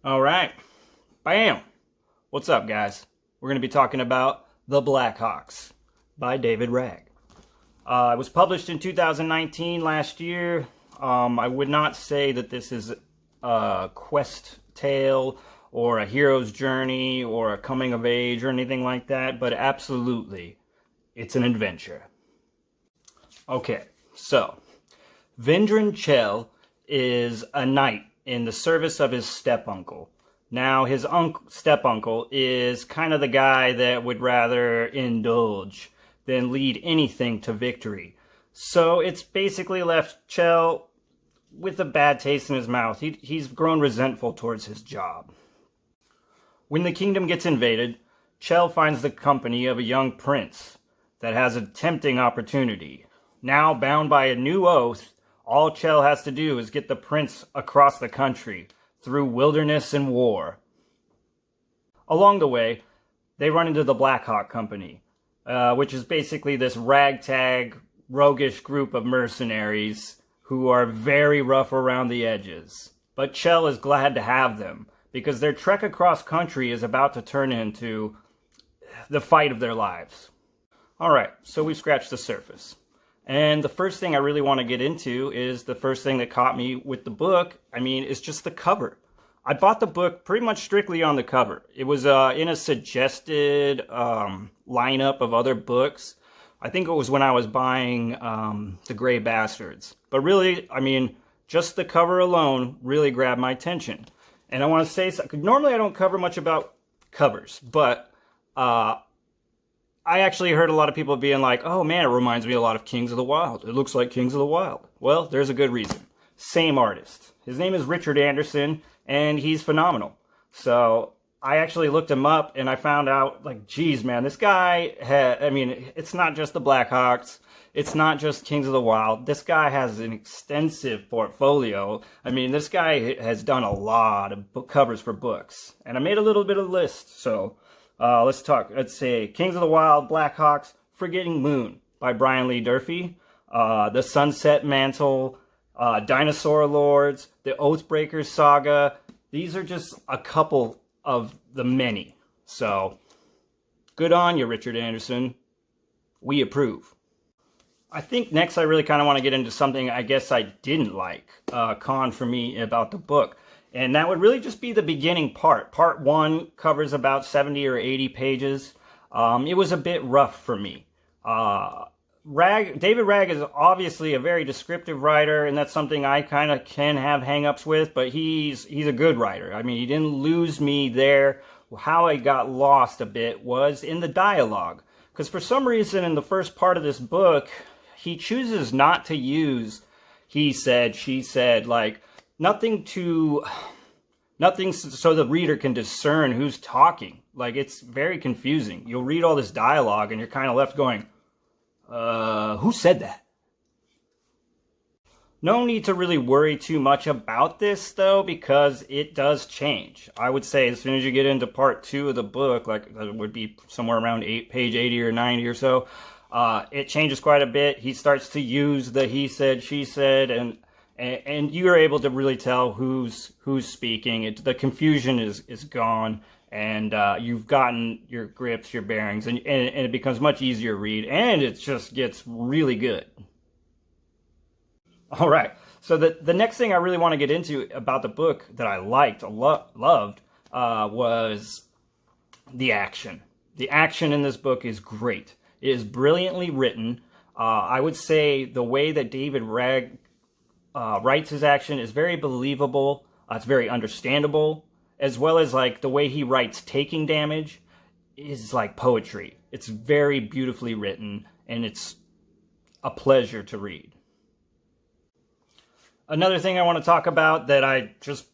All right. Bam. What's up, guys? We're going to be talking about The Blackhawks by David Wragg. It was published in 2019, last year. I would not say that this is a quest tale or a hero's journey or a coming of age or anything like that, but absolutely, it's an adventure. Okay, so Vindran Chell is a knight in the service of his step-uncle. Now, his step-uncle is kind of the guy that would rather indulge than lead anything to victory. So it's basically left Chell with a bad taste in his mouth. He's grown resentful towards his job. When the kingdom gets invaded, Chell finds the company of a young prince that has a tempting opportunity. Now, bound by a new oath, all Chell has to do is get the prince across the country through wilderness and war. Along the way, they run into the Blackhawk Company, which is basically this ragtag, roguish group of mercenaries who are very rough around the edges. But Chell is glad to have them, because their trek across country is about to turn into the fight of their lives. Alright, so we've scratched the surface. And the first thing I really want to get into is the first thing that caught me with the book. It's just the cover. I bought the book pretty much strictly on the cover. It was in a suggested lineup of other books. I think it was when I was buying The Gray Bastards. But really, just the cover alone really grabbed my attention. And I want to say, normally I don't cover much about covers, but I actually heard a lot of people being like, oh man, it reminds me a lot of Kings of the Wild. It looks like Kings of the Wild. Well, there's a good reason. Same artist. His name is Richard Anderson, and he's phenomenal. So I actually looked him up, and I found out, geez, man, this guy it's not just the Blackhawks. It's not just Kings of the Wild. This guy has an extensive portfolio. This guy has done a lot of book covers for books. And I made a little bit of a list, so let's talk. Let's say Kings of the Wild, Blackhawks, Forgetting Moon by Brian Lee Durfee, The Sunset Mantle, Dinosaur Lords, the Oathbreakers saga. These are just a couple of the many. So, good on you, Richard Anderson. We approve. I think next I really kind of want to get into something I guess I didn't like, con for me about the book. And that would really just be the beginning part. Part 1 covers about 70 or 80 pages. It was a bit rough for me. David Wragg is obviously a very descriptive writer, and that's something I kind of can have hang-ups with, but he's a good writer. He didn't lose me there. How I got lost a bit was in the dialogue. Because for some reason in the first part of this book, he chooses not to use he said, she said, nothing so the reader can discern who's talking. It's very confusing. You'll read all this dialogue and you're kind of left going, who said that? No need to really worry too much about this, though, because it does change. I would say as soon as you get into part 2 of the book, it would be somewhere around page 80 or 90 or so, it changes quite a bit. He starts to use the he said, she said, and you're able to really tell who's speaking. The confusion is gone, and you've gotten your grips, your bearings, and it becomes much easier to read, and it just gets really good. All right, so the next thing I really want to get into about the book that I liked, loved, was the action. The action in this book is great. It is brilliantly written. I would say the way that David Wragg writes his action is very believable. It's very understandable, as well as the way he writes taking damage is like poetry. It's very beautifully written, and it's a pleasure to read. Another thing I want to talk about that I just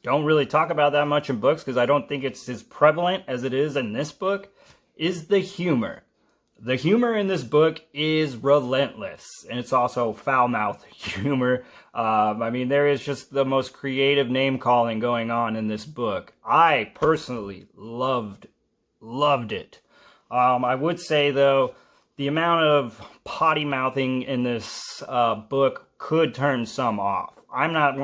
don't really talk about that much in books because I don't think it's as prevalent as it is in this book is the humor. The humor in this book is relentless, and it's also foul-mouthed humor. There is just the most creative name-calling going on in this book. I personally loved it. I would say, though, the amount of potty-mouthing in this book could turn some off. I'm not,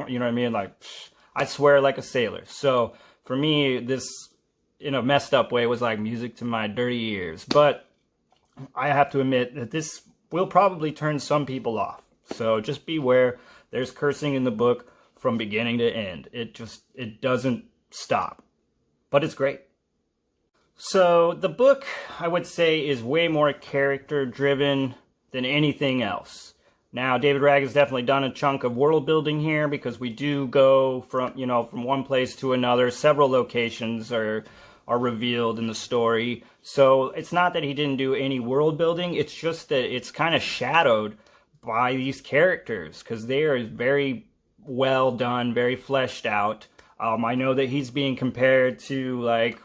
I swear like a sailor. So for me, this, in a messed up way, was like music to my dirty ears. But I have to admit that this will probably turn some people off. So just beware. There's cursing in the book from beginning to end. It doesn't stop. But it's great. So the book, I would say, is way more character driven than anything else. Now, David Wragg has definitely done a chunk of world building here, because we do go from one place to another. Several locations are revealed in the story. So it's not that he didn't do any world building. It's just that it's kind of shadowed by these characters, because they are very well done, very fleshed out. I know that he's being compared to like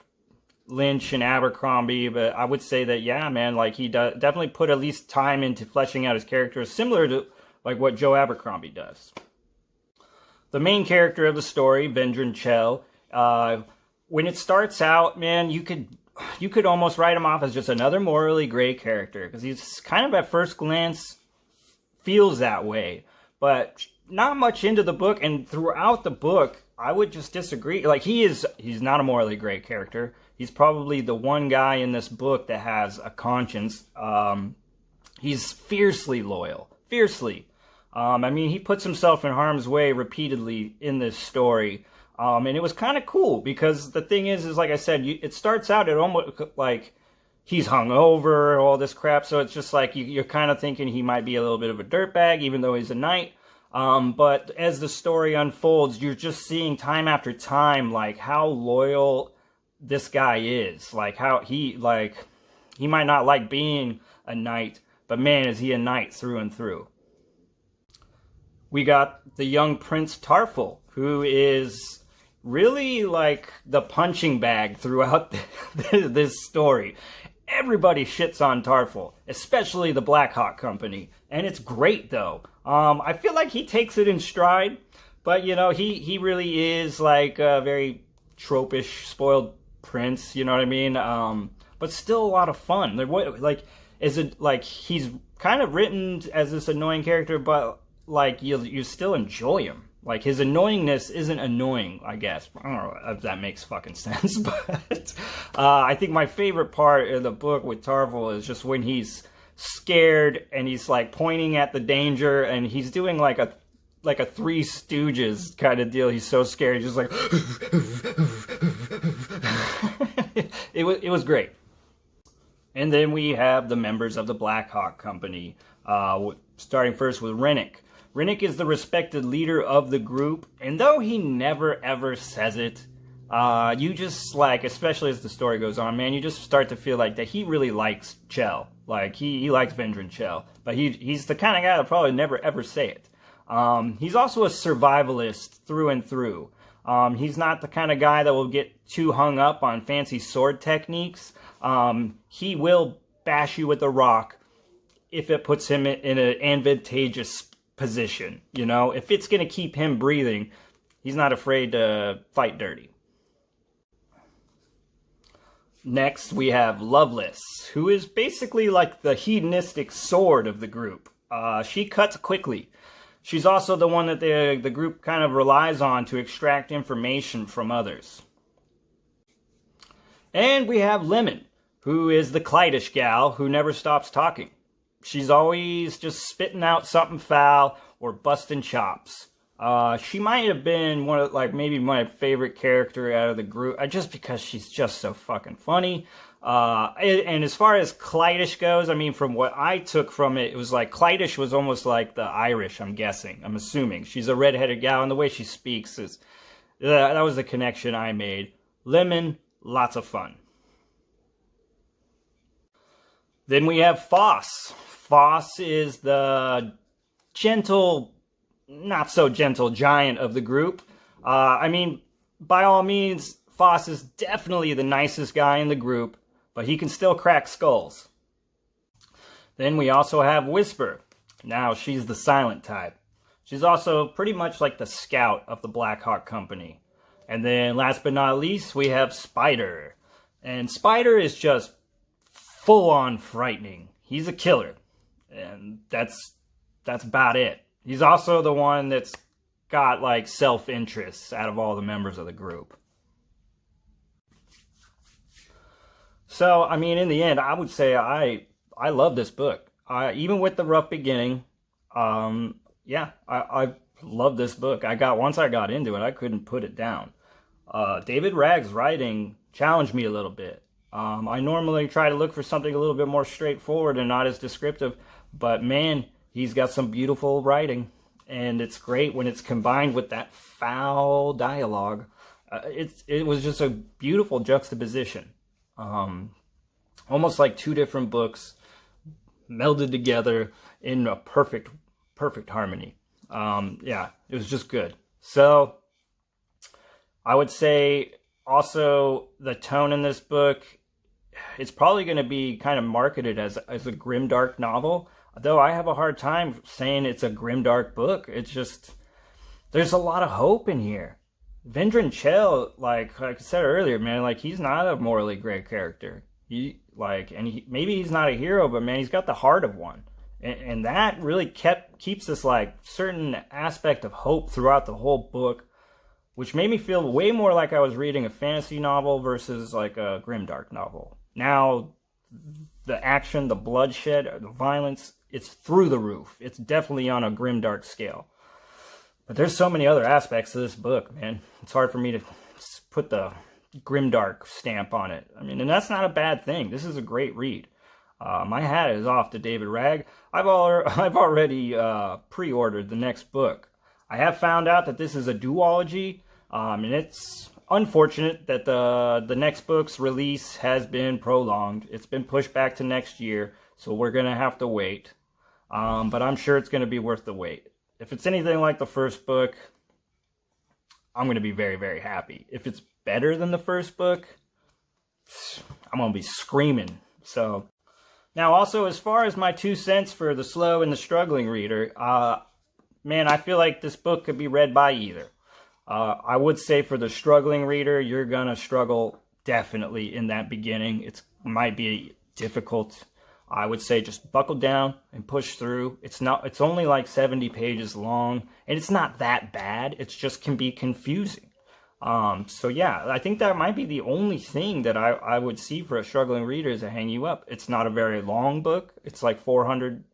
Lynch and Abercrombie, but I would say that, yeah, man, like he definitely put at least time into fleshing out his characters, similar to like what Joe Abercrombie does. The main character of the story, Vendron Chell, when it starts out, man, you could almost write him off as just another morally gray character, because he's kind of at first glance feels that way, but not much into the book, and throughout the book, I would just disagree. Like, he's not a morally gray character. He's probably the one guy in this book that has a conscience. He's fiercely loyal. Fiercely. I mean, he puts himself in harm's way repeatedly in this story. And it was kind of cool, because the thing is like I said, it starts out at almost like he's hungover, all this crap. So it's just like you're kind of thinking he might be a little bit of a dirtbag, even though he's a knight. But as the story unfolds, you're just seeing time after time, like, how loyal this guy is. Like, how he might not like being a knight, but man, is he a knight through and through. We got the young Prince Tarful, who is really like the punching bag throughout this story. Everybody shits on Tarful, especially the Blackhawk Company, and it's great though. I feel like he takes it in stride, but he really is like a very tropish, spoiled prince, you know what I mean? But still a lot of fun. Is it like he's kind of written as this annoying character, but like you still enjoy him. Like, his annoyingness isn't annoying, I guess. I don't know if that makes fucking sense, but I think my favorite part of the book with Tarful is just when he's scared and he's like pointing at the danger, and he's doing like a Three Stooges kind of deal. He's so scared, he's just like it was great. And then we have the members of the Blackhawk Company, starting first with Rennick. Rennick is the respected leader of the group, and though he never ever says it, you just, like, especially as the story goes on, man, you just start to feel like that he really likes Chell. Like, he likes Vendron Chell, but he's the kind of guy that'll probably never ever say it. He's also a survivalist through and through. He's not the kind of guy that will get too hung up on fancy sword techniques. He will bash you with a rock if it puts him in an advantageous position. If it's going to keep him breathing, he's not afraid to fight dirty. Next, we have Loveless, who is basically like the hedonistic sword of the group. She cuts quickly. She's also the one that the group kind of relies on to extract information from others. And we have Lemon, who is the Clydish gal who never stops talking. She's always just spitting out something foul or busting chops. She might have been maybe my favorite character out of the group, just because she's just so fucking funny. And as far as Clydish goes, I mean, from what I took from it, it was like Clydish was almost like the Irish, I'm assuming. She's a redheaded gal, and the way she speaks that was the connection I made. Lemon, lots of fun. Then we have Foss. Foss is the gentle, not so gentle giant of the group. I mean, by all means, Foss is definitely the nicest guy in the group, but he can still crack skulls. Then we also have Whisper. Now, she's the silent type. She's also pretty much like the scout of the Blackhawk Company. And then last but not least, we have Spider. And Spider is just full-on frightening. He's a killer. And that's about it. He's also the one that's got, like, self-interest out of all the members of the group. So, I mean, in the end, I would say I love this book. Even with the rough beginning, yeah, I love this book. Once I got into it, I couldn't put it down. David Wragg's writing challenged me a little bit. I normally try to look for something a little bit more straightforward and not as descriptive, but man, he's got some beautiful writing, and it's great when it's combined with that foul dialogue. It was just a beautiful juxtaposition. Almost like two different books melded together in a perfect harmony. Yeah, it was just good. So I would say also the tone in this book, it's probably going to be kind of marketed as a grimdark novel, though I have a hard time saying it's a grimdark book. It's just, there's a lot of hope in here. Vendran Chell, like I said earlier, man, like he's not a morally gray character. Maybe he's not a hero, but man, he's got the heart of one. And that really keeps this like certain aspect of hope throughout the whole book, which made me feel way more like I was reading a fantasy novel versus like a grimdark novel. Now, the action, the bloodshed, the violence, it's through the roof. It's definitely on a grimdark scale. But there's so many other aspects to this book, man. It's hard for me to put the grimdark stamp on it. I mean, and that's not a bad thing. This is a great read. My hat is off to David Wragg. I've already pre-ordered the next book. I have found out that this is a duology, and it's unfortunate that the next book's release has been prolonged. It's been pushed back to next year, so we're going to have to wait. But I'm sure it's going to be worth the wait. If it's anything like the first book, I'm going to be very, very happy. If it's better than the first book, I'm going to be screaming. So, now also, as far as my 2 cents for the slow and the struggling reader, man, I feel like this book could be read by either. I would say for the struggling reader, you're going to struggle definitely in that beginning. It might be difficult. I would say just buckle down and push through. It's only like 70 pages long, and it's not that bad. It just can be confusing. So yeah, I think that might be the only thing that I would see for a struggling reader is to hang you up. It's not a very long book. It's like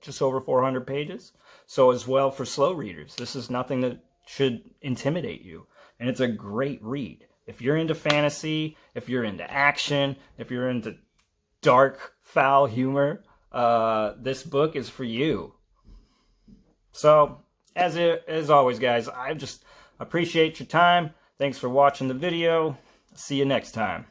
just over 400 pages. So as well for slow readers, this is nothing that should intimidate you. And it's a great read. If you're into fantasy, if you're into action, if you're into dark, foul humor, this book is for you. So, as always, guys, I just appreciate your time. Thanks for watching the video. See you next time.